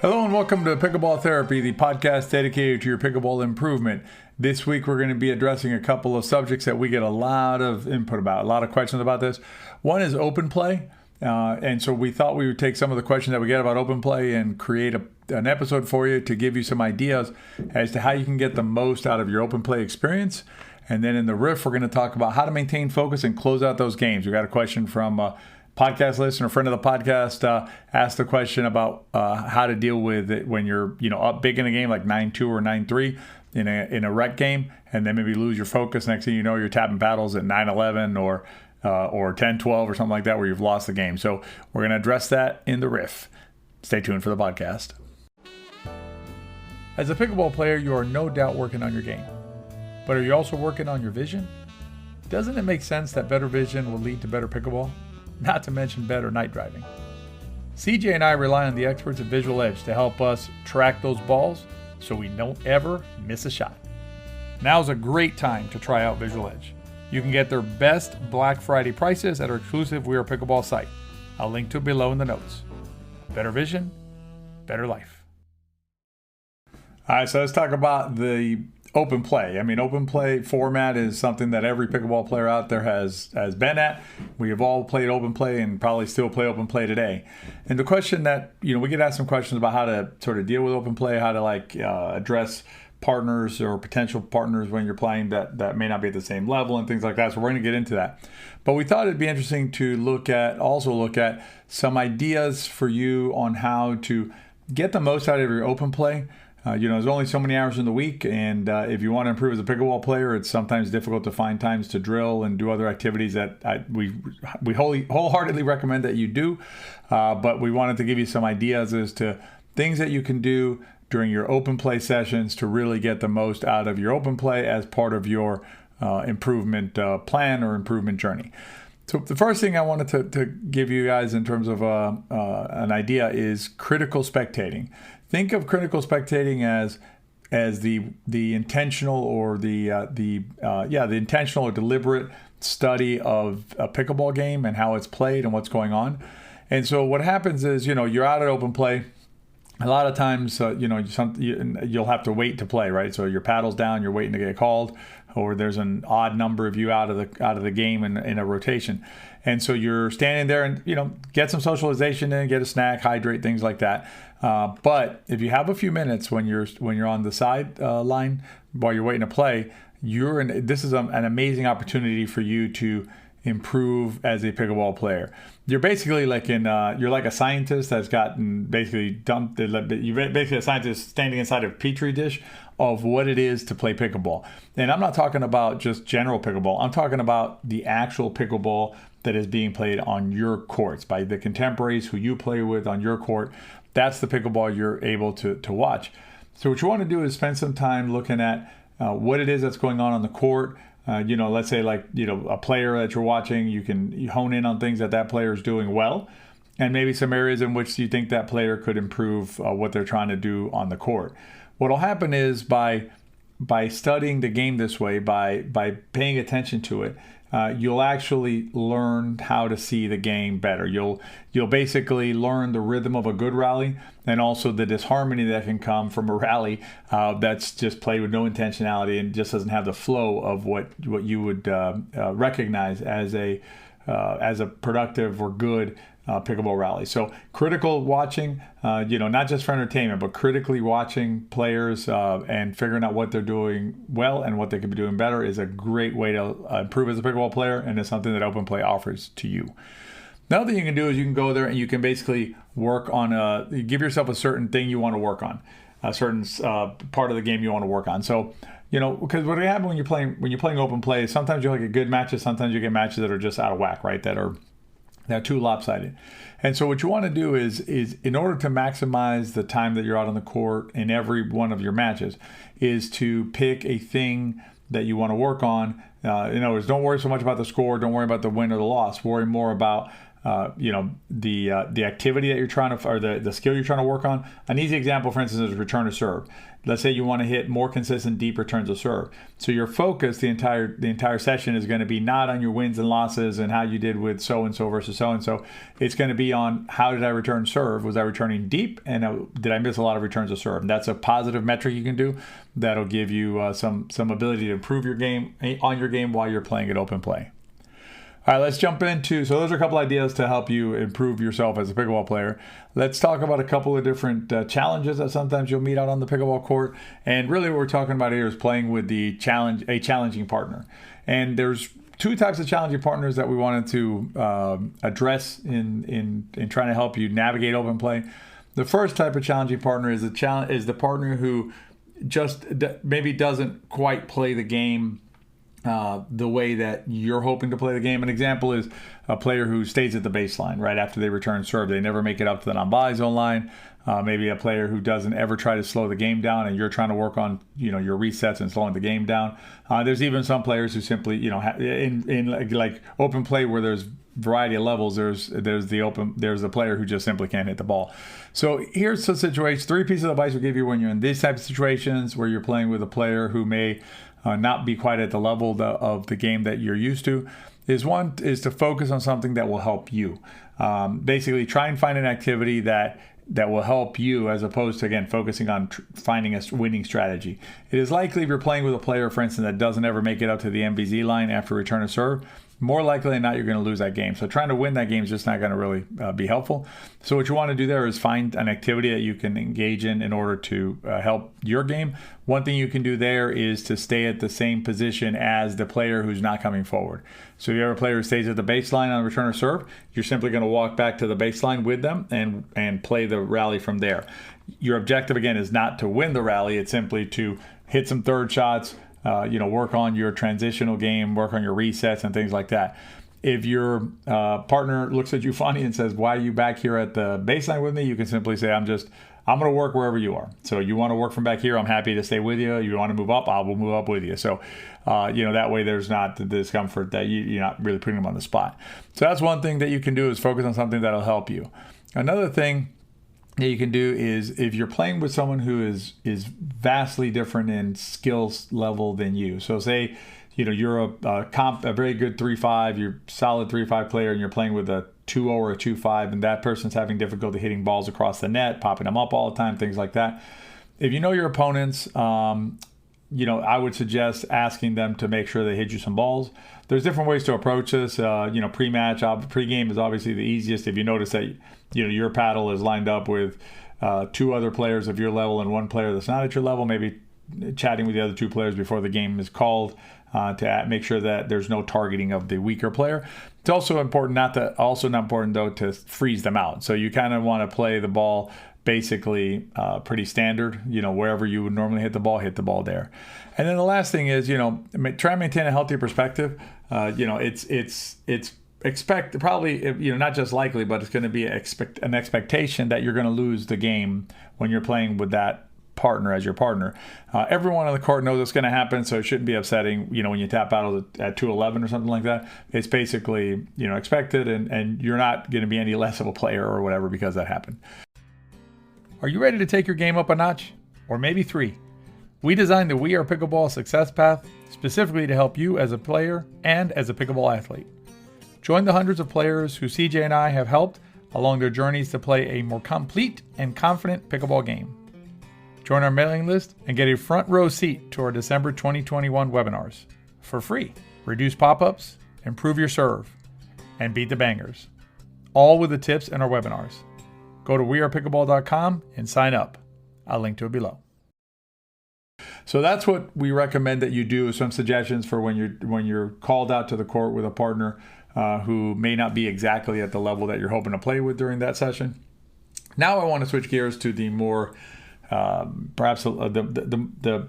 Hello and welcome to Pickleball Therapy, the podcast dedicated to your pickleball improvement. This week we're going to be addressing a couple of subjects that we get a lot of input about, a lot of questions about this. One is open play, and so we thought we would take some of the questions that we get about open play and create an episode for you to give you some ideas as to how you can get the most out of your open play experience. And then in the riff, we're going to talk about how to maintain focus and close out those games. We got a question from podcast listener, friend of the podcast, asked the question about how to deal with it when you're up big in a game like 9-2 or 9-3 in a rec game, and then maybe lose your focus. Next thing you know, you're tapping paddles at 9-11 or 10-12 or something like that, where you've lost the game. So we're going to address that in the riff. Stay tuned for the podcast. As a pickleball player, you are no doubt working on your game, but are you also working on your vision? Doesn't it make sense that better vision will lead to better pickleball? Not to mention better night driving. CJ and I rely on the experts at Visual Edge to help us track those balls so we don't ever miss a shot. Now's a great time to try out Visual Edge. You can get their best Black Friday prices at our exclusive WeArePickl site. I'll link to it below in the notes. Better vision, better life. All right, so let's talk about the open play. I mean, open play format is something that every pickleball player out there has been at. We have all played open play and probably still play open play today. And the question that, we get asked some questions about how to sort of deal with open play, how to address partners or potential partners when you're playing that may not be at the same level and things like that. So we're going to get into that. But we thought it'd be interesting to look at some ideas for you on how to get the most out of your open play. There's only so many hours in the week, and if you want to improve as a pickleball player, it's sometimes difficult to find times to drill and do other activities that we wholeheartedly recommend that you do. But we wanted to give you some ideas as to things that you can do during your open play sessions to really get the most out of your open play as part of your improvement plan or improvement journey. So the first thing I wanted to give you guys in terms of an idea is critical spectating. Think of critical spectating as the intentional or the intentional or deliberate study of a pickleball game and how it's played and what's going on. And so what happens is, you're out at open play. A lot of times, you'll have to wait to play, right? So your paddle's down, you're waiting to get called, or there's an odd number of you out of the game in a rotation. And so you're standing there and, get some socialization in, get a snack, hydrate, things like that. But if you have a few minutes when you're on the side line while you're waiting to play, this is an amazing opportunity for you to improve as a pickleball player. You're basically you're like a scientist that's gotten basically dumped. You're basically a scientist standing inside a petri dish of what it is to play pickleball. And I'm not talking about just general pickleball. I'm talking about the actual pickleball that is being played on your courts by the contemporaries who you play with on your court. That's the pickleball you're able to watch. So what you want to do is spend some time looking at what it is that's going on the court. Let's say a player that you're watching, you hone in on things that player is doing well, and maybe some areas in which you think that player could improve what they're trying to do on the court. What'll happen is by studying the game this way, by paying attention to it, you'll actually learn how to see the game better. You'll basically learn the rhythm of a good rally and also the disharmony that can come from a rally that's just played with no intentionality and just doesn't have the flow of what you would recognize as a productive or good pickleball rally. So critical watching, not just for entertainment, but critically watching players and figuring out what they're doing well and what they could be doing better is a great way to improve as a pickleball player, and it's something that open play offers to you. Another thing you can do is you can go there and you can basically work on give yourself a certain thing you want to work on, a certain part of the game you want to work on. So, because what happens when you're playing open play is sometimes you get good matches, sometimes you get matches that are just out of whack, right? They're too lopsided. And so what you want to do is in order to maximize the time that you're out on the court in every one of your matches is to pick a thing that you want to work on. In other words, don't worry so much about the score. Don't worry about the win or the loss. Worry more about the activity that you're trying to, or the skill you're trying to work on. An easy example, for instance, is return to serve. Let's say you want to hit more consistent, deep returns of serve. So your focus the entire session is going to be not on your wins and losses and how you did with so-and-so versus so-and-so. It's going to be on how did I return serve? Was I returning deep? And did I miss a lot of returns of serve? And that's a positive metric you can do that'll give you some ability to improve your game while you're playing at open play. All right, let's jump into, so those are a couple ideas to help you improve yourself as a pickleball player. Let's talk about a couple of different challenges that sometimes you'll meet out on the pickleball court. And really what we're talking about here is playing with a challenging partner. And there's two types of challenging partners that we wanted to address in trying to help you navigate open play. The first type of challenging partner is the partner who just maybe doesn't quite play the game the way that you're hoping to play the game. An example is a player who stays at the baseline right after they return serve. They never make it up to the non-volley zone line. Maybe a player who doesn't ever try to slow the game down, and you're trying to work on your resets and slowing the game down. There's even some players who simply in like open play where there's variety of levels. There's the player who just simply can't hit the ball. So here's the situation. 3 pieces of advice we'll give you when you're in these types of situations where you're playing with a player who may not be quite at the level of the game that you're used to. One is to focus on something that will help you. Basically, try and find an activity that will help you, as opposed to, again, focusing on finding a winning strategy. It is likely if you're playing with a player, for instance, that doesn't ever make it up to the MVZ line after return of serve, more likely than not, you're going to lose that game. So trying to win that game is just not going to really be helpful. So what you want to do there is find an activity that you can engage in order to help your game. One thing you can do there is to stay at the same position as the player who's not coming forward. So if you have a player who stays at the baseline on return of serve, you're simply going to walk back to the baseline with them and play the rally from there. Your objective, again, is not to win the rally. It's simply to hit some third shots, work on your transitional game, work on your resets and things like that. If your partner looks at you funny and says, "Why are you back here at the baseline with me?" you can simply say, I'm going to work wherever you are. So you want to work from back here, I'm happy to stay with you. You want to move up, I will move up with you. So, that way there's not the discomfort that you're not really putting them on the spot. So that's one thing that you can do, is focus on something that'll help you. Another thing that you can do is, if you're playing with someone who is vastly different in skills level than you. So say, you're a very good 3-5, you're a solid 3-5 player, and you're playing with a 2-0 or a 2-5, and that person's having difficulty hitting balls across the net, popping them up all the time, things like that. If you know your opponents, I would suggest asking them to make sure they hit you some balls. There's different ways to approach this. Pre-match, pre-game is obviously the easiest. If you notice that, your paddle is lined up with 2 other players of your level and 1 player that's not at your level, maybe chatting with the other 2 players before the game is called to make sure that there's no targeting of the weaker player. It's also important not to freeze them out. So you kind of want to play the ball basically pretty standard, wherever you would normally hit the ball there. And then the last thing is, try and maintain a healthy perspective. It's probably, not just likely, but it's going to be an expectation that you're going to lose the game when you're playing with that partner as your partner. Everyone on the court knows it's going to happen, so it shouldn't be upsetting, when you tap out at 2-11 or something like that. It's basically, expected, and you're not going to be any less of a player or whatever because that happened. Are you ready to take your game up a notch? Or maybe 3? We designed the WeArePickl Success Path specifically to help you as a player and as a pickleball athlete. Join the hundreds of players who CJ and I have helped along their journeys to play a more complete and confident pickleball game. Join our mailing list and get a front row seat to our December 2021 webinars for free. Reduce pop-ups, improve your serve, and beat the bangers. All with the tips in our webinars. Go to WeArePickl.com and sign up. I'll link to it below. So that's what we recommend that you do. Some suggestions for when you're called out to the court with a partner who may not be exactly at the level that you're hoping to play with during that session. Now I want to switch gears to the more perhaps the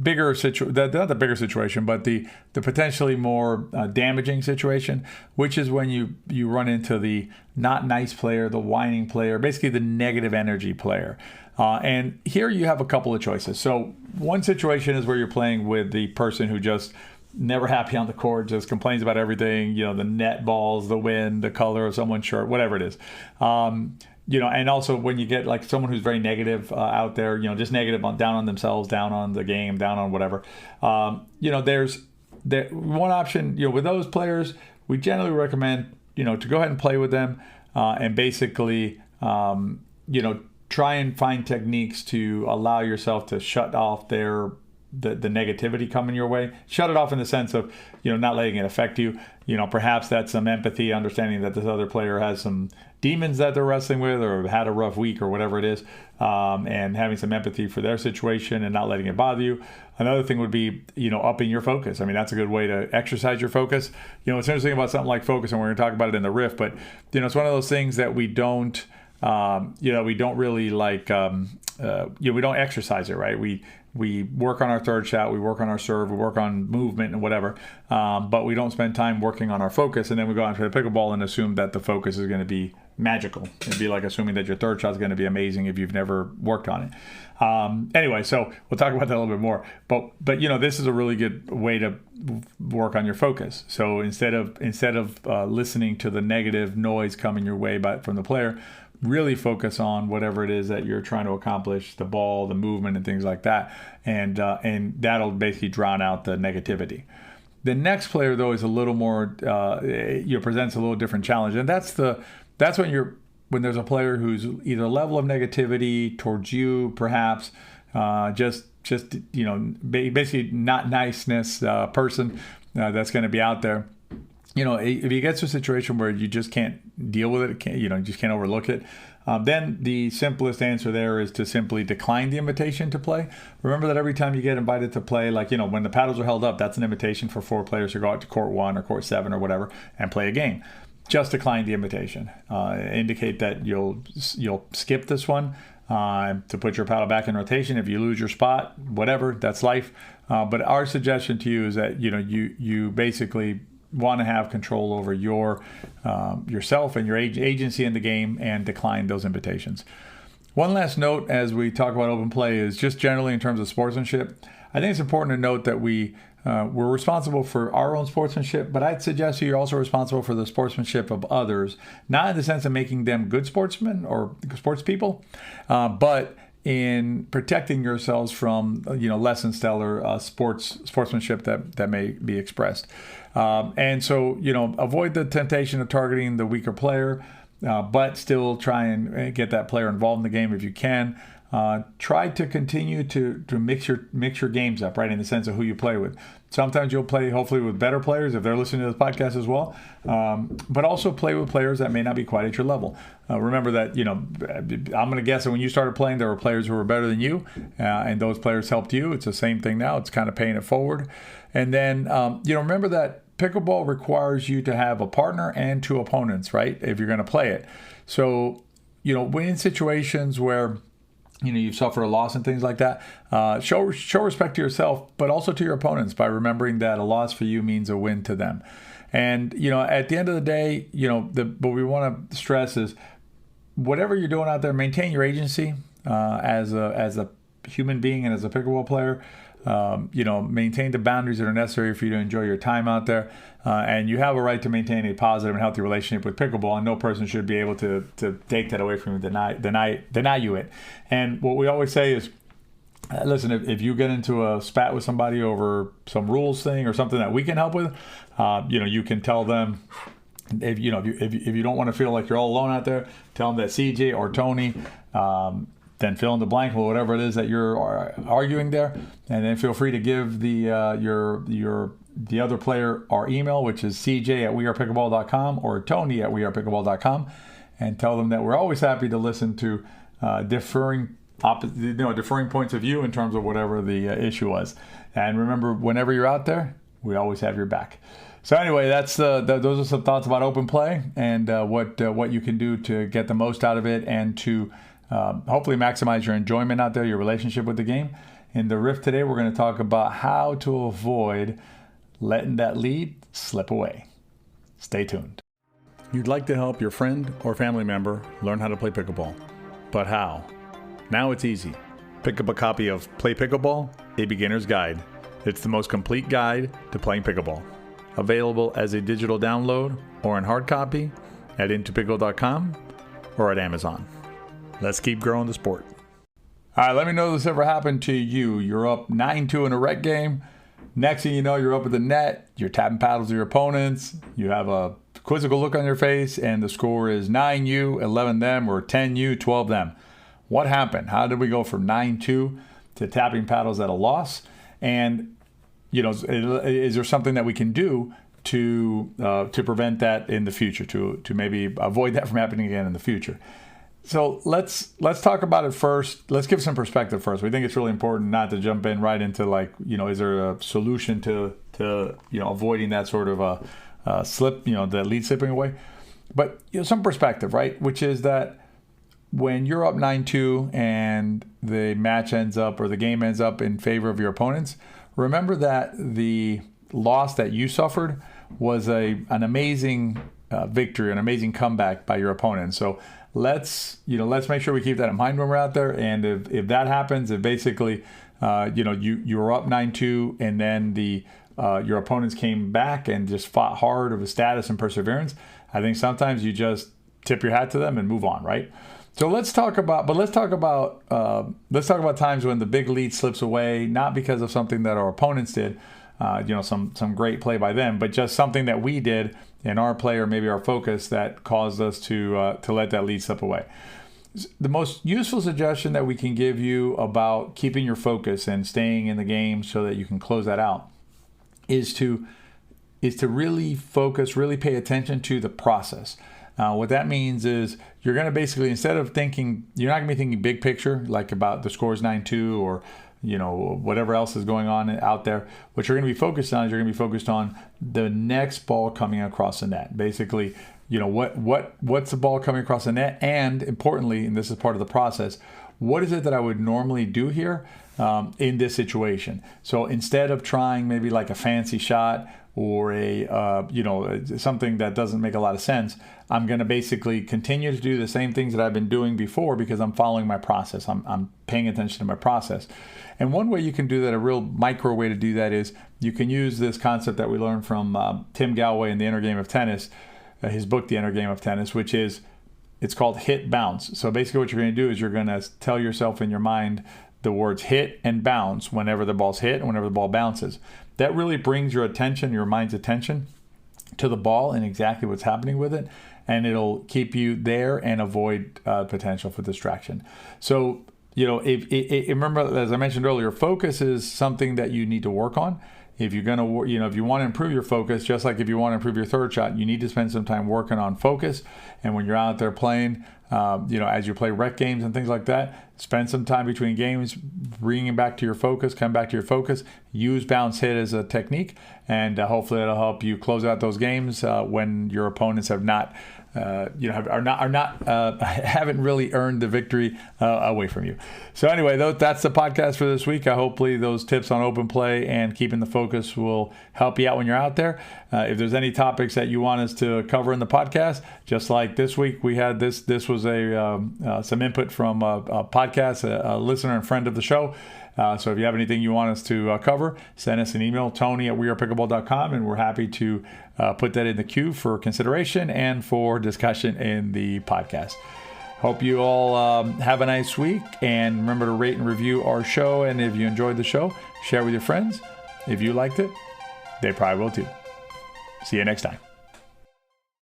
bigger situation, not the bigger situation, but the potentially more damaging situation, which is when you run into the not nice player, the whining player, basically the negative energy player. And here you have a couple of choices. So one situation is where you're playing with the person who just never happy on the court, just complains about everything, the net balls, the wind, the color of someone's shirt, whatever it is. And also when you get like someone who's very negative out there, just negative down on themselves, down on the game, down on whatever, there's one option, with those players, we generally recommend, to go ahead and play with them and basically, try and find techniques to allow yourself to shut off the negativity coming your way. Shut it off in the sense of, not letting it affect you. Perhaps that's some empathy, understanding that this other player has some demons that they're wrestling with or had a rough week or whatever it is, and having some empathy for their situation and not letting it bother you. Another thing would be, upping your focus. I mean, that's a good way to exercise your focus. It's interesting about something like focus, and we're going to talk about it in the riff, but, it's one of those things that we don't, we don't really like, we don't exercise it, right? We work on our third shot, we work on our serve, we work on movement and whatever, but we don't spend time working on our focus, and then we go out to the pickleball and assume that the focus is going to be magical. It'd be like assuming that your third shot is going to be amazing if you've never worked on it. Anyway, so we'll talk about that a little bit more. But this is a really good way to work on your focus. So instead of listening to the negative noise coming your way from the player, really focus on whatever it is that you're trying to accomplish, the ball, the movement, and things like that. And that'll basically drown out the negativity. The next player, though, is a little more, presents a little different challenge. And that's when there's a player who's either a level of negativity towards you, perhaps, basically not niceness person that's going to be out there. If you get to a situation where you just can't deal with it, you just can't overlook it, then the simplest answer there is to simply decline the invitation to play. Remember that every time you get invited to play, when the paddles are held up, that's an invitation for 4 players to go out to court 1 or court 7 or whatever and play a game. Just decline the invitation. Indicate that you'll skip this one to put your paddle back in rotation. If you lose your spot, whatever, that's life. But our suggestion to you is that you basically want to have control over yourself and your agency in the game and decline those invitations. One last note as we talk about open play is just generally in terms of sportsmanship. I think it's important to note that we're responsible for our own sportsmanship, but I'd suggest you're also responsible for the sportsmanship of others, not in the sense of making them good sportsmen or sports people, but in protecting yourselves from less than stellar sportsmanship that may be expressed. And so, avoid the temptation of targeting the weaker player, but still try and get that player involved in the game if you can. Try to continue to mix your games up, right, in the sense of who you play with. Sometimes you'll play, hopefully, with better players if they're listening to this podcast as well, but also play with players that may not be quite at your level. Remember that, I'm going to guess that when you started playing, there were players who were better than you, and those players helped you. It's the same thing now. It's kind of paying it forward. And then, remember that pickleball requires you to have a partner and 2 opponents, right, if you're going to play it. So, when in situations where you've suffered a loss and things like that, show respect to yourself, but also to your opponents by remembering that a loss for you means a win to them. And, at the end of the day, what we want to stress is whatever you're doing out there, maintain your agency as a human being and as a pickleball player. Maintain the boundaries that are necessary for you to enjoy your time out there. And you have a right to maintain a positive and healthy relationship with pickleball, and no person should be able to take that away from you, deny you it. And what we always say is, listen, if you get into a spat with somebody over some rules thing or something that we can help with, you can tell them, if you don't want to feel like you're all alone out there, tell them that CJ or Tony, then fill in the blank with whatever it is that you're arguing there, and then feel free to give the other player our email, which is cj@wearepickleball.com or tony@wearepickleball.com, and tell them that we're always happy to listen to differing points of view in terms of whatever the issue was. And remember, whenever you're out there, we always have your back. So anyway, those are some thoughts about open play and what you can do to get the most out of it and to hopefully maximize your enjoyment out there, your relationship with the game. In the riff today, we're going to talk about how to avoid letting that lead slip away. Stay tuned. You'd like to help your friend or family member learn how to play pickleball, but how? Now it's easy. Pick up a copy of Play Pickleball, A Beginner's Guide, It's the most complete guide to playing pickleball. Available as a digital download or in hard copy at intopickleball.com or at Amazon. Let's keep growing the sport. All right, let me know if this ever happened to you. You're up 9-2 in a rec game. Next thing you know, you're up at the net. You're tapping paddles to your opponents. You have a quizzical look on your face, and the score is 9-you, 11 them, or 10-you, 12 them. What happened? How did we go from 9-2 to tapping paddles at a loss? And, is there something that we can do to prevent that in the future, to maybe avoid that from happening again in the future? So let's talk about it first. Let's give some perspective first. We think it's really important not to jump in right into is there a solution to avoiding that sort of slip, the lead slipping away. But some perspective, right? Which is that when you're up 9-2 and the match ends up or the game ends up in favor of your opponents, remember that the loss that you suffered was an amazing victory, an amazing comeback by your opponent. So let's make sure we keep that in mind when we're out there. And if that happens, if basically you were up 9-2 and then your opponents came back and just fought hard with status and perseverance, I think sometimes you just tip your hat to them and move on, right? So let's talk about times when the big lead slips away, not because of something that our opponents did, some great play by them, but just something that we did in our play or maybe our focus that caused us to let that lead slip away. The most useful suggestion that we can give you about keeping your focus and staying in the game so that you can close that out is to really focus, really pay attention to the process. What that means is you're going to basically, instead of thinking, you're not going to be thinking big picture, like about the score's 9-2 or whatever else is going on out there. What you're going to be focused on is you're going to be focused on the next ball coming across the net. Basically, what's the ball coming across the net, and importantly, and this is part of the process, what is it that I would normally do here in this situation? So instead of trying maybe like a fancy shot or something that doesn't make a lot of sense, I'm going to basically continue to do the same things that I've been doing before because I'm following my process. I'm paying attention to my process. And one way you can do that, a real micro way to do that, is you can use this concept that we learned from Tim Gallwey in The Inner Game of Tennis, his book, The Inner Game of Tennis, which is, it's called hit bounce. So basically what you're going to do is you're going to tell yourself in your mind the words hit and bounce whenever the ball's hit and whenever the ball bounces. That really brings your mind's attention to the ball and exactly what's happening with it, and it'll keep you there and avoid potential for distraction. So, remember, as I mentioned earlier, focus is something that you need to work on. If you're going to, if you want to improve your focus, just like if you want to improve your third shot, you need to spend some time working on focus. And when you're out there playing, as you play rec games and things like that, spend some time between games, bringing back to your focus, come back to your focus, use bounce hit as a technique, and hopefully it'll help you close out those games when your opponents have not, haven't really earned the victory away from you. So anyway, that's the podcast for this week. Hopefully those tips on open play and keeping the focus will help you out when you're out there. If there's any topics that you want us to cover in the podcast, just like this week, we had this was some input from a podcast, a listener and friend of the show. So if you have anything you want us to cover, send us an email, tony@wearepickleball.com, and we're happy to put that in the queue for consideration and for discussion in the podcast. Hope you all have a nice week, and remember to rate and review our show. And if you enjoyed the show, share with your friends. If you liked it, they probably will too. See you next time.